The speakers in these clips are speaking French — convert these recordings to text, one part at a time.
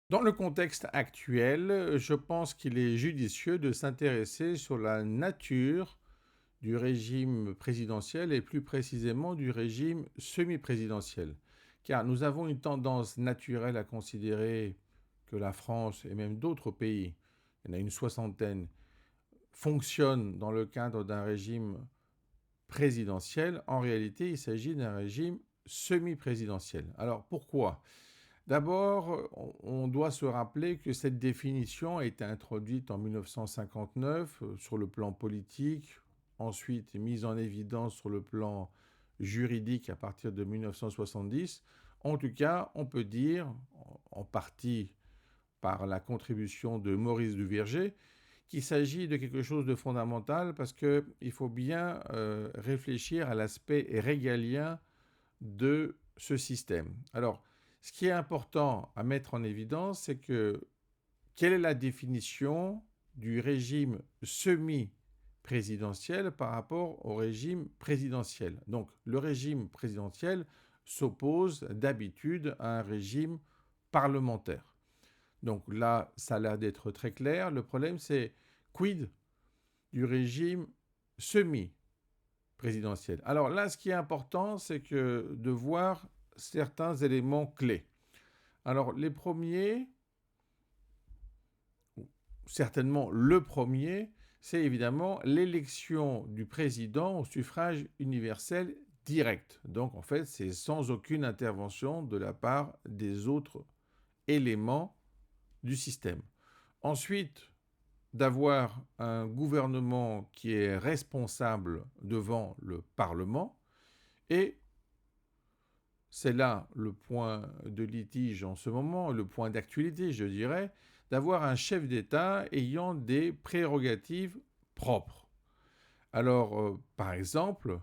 Dans le contexte actuel, je pense qu'il est judicieux de s'intéresser sur la nature du régime présidentiel et plus précisément du régime semi-présidentiel. Car nous avons une tendance naturelle à considérer que la France et même d'autres pays, il y en a une soixantaine, fonctionnent dans le cadre d'un régime présidentiel. En réalité, il s'agit d'un régime semi-présidentiel. Alors pourquoi? D'abord, on doit se rappeler que cette définition a été introduite en 1959 sur le plan politique, ensuite mise en évidence sur le plan juridique à partir de 1970. En tout cas, on peut dire, en partie par la contribution de Maurice Duverger, qu'il s'agit de quelque chose de fondamental parce qu'il faut bien réfléchir à l'aspect régalien de ce système. Alors, ce qui est important à mettre en évidence, c'est que quelle est la définition du régime semi-présidentiel par rapport au régime présidentiel. Donc, le régime présidentiel s'oppose d'habitude à un régime parlementaire. Donc là, ça a l'air d'être très clair. Le problème, c'est quid du régime semi-présidentiel. Alors là, ce qui est important, c'est que de voir certains éléments clés. Alors les premiers, certainement le premier, c'est évidemment l'élection du président au suffrage universel direct. Donc en fait, c'est sans aucune intervention de la part des autres éléments du système. Ensuite, d'avoir un gouvernement qui est responsable devant le Parlement et c'est là le point de litige en ce moment, le point d'actualité, je dirais, d'avoir un chef d'État ayant des prérogatives propres. Alors, par exemple,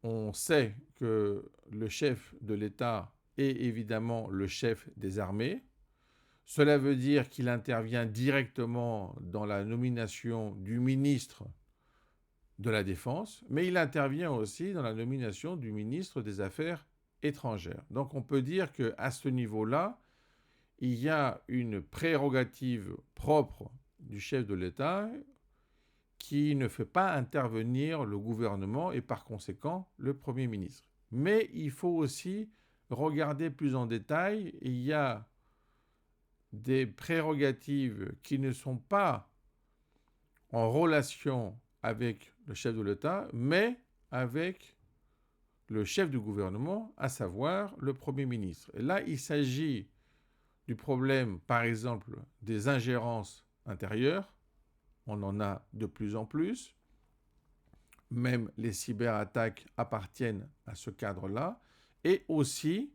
on sait que le chef de l'État est évidemment le chef des armées. Cela veut dire qu'il intervient directement dans la nomination du ministre de la Défense, mais il intervient aussi dans la nomination du ministre des Affaires étrangères. Donc on peut dire qu'à ce niveau-là, il y a une prérogative propre du chef de l'État qui ne fait pas intervenir le gouvernement et par conséquent le Premier ministre. Mais il faut aussi regarder plus en détail. Il y a des prérogatives qui ne sont pas en relation avec le chef de l'État, mais avec le chef du gouvernement, à savoir le Premier ministre. Et là, il s'agit du problème, par exemple, des ingérences intérieures. On en a de plus en plus. Même les cyberattaques appartiennent à ce cadre-là. Et aussi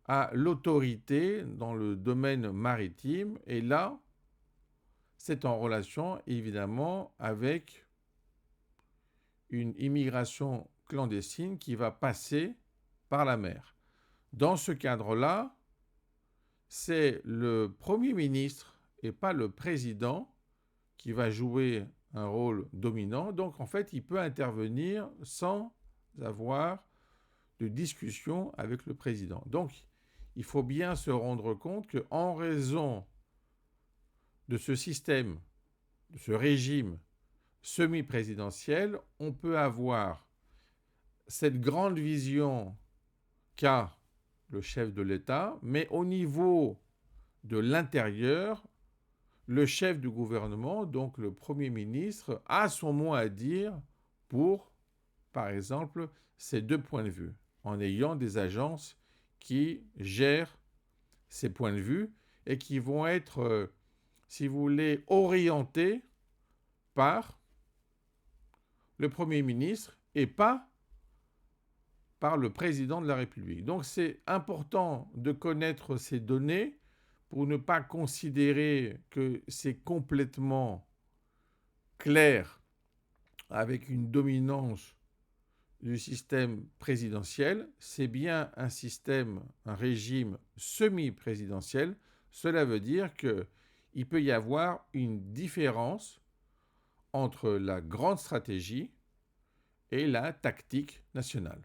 à l'autorité dans le domaine maritime. Et là, c'est en relation évidemment avec une immigration clandestine qui va passer par la mer. Dans ce cadre-là, c'est le Premier ministre et pas le président qui va jouer un rôle dominant. Donc en fait, il peut intervenir sans avoir de discussion avec le président. Donc il faut bien se rendre compte qu'en raison de ce système, de ce régime semi-présidentiel, on peut avoir cette grande vision qu'a le chef de l'État, mais au niveau de l'intérieur, le chef du gouvernement, donc le Premier ministre, a son mot à dire pour, par exemple, ces deux points de vue, en ayant des agences qui gèrent ces points de vue et qui vont être, si vous voulez, orientées par le Premier ministre et pas par le président de la République. Donc c'est important de connaître ces données pour ne pas considérer que c'est complètement clair avec une dominance du système présidentiel. C'est bien un système, un régime semi-présidentiel. Cela veut dire qu'il peut y avoir une différence entre la grande stratégie et la tactique nationale.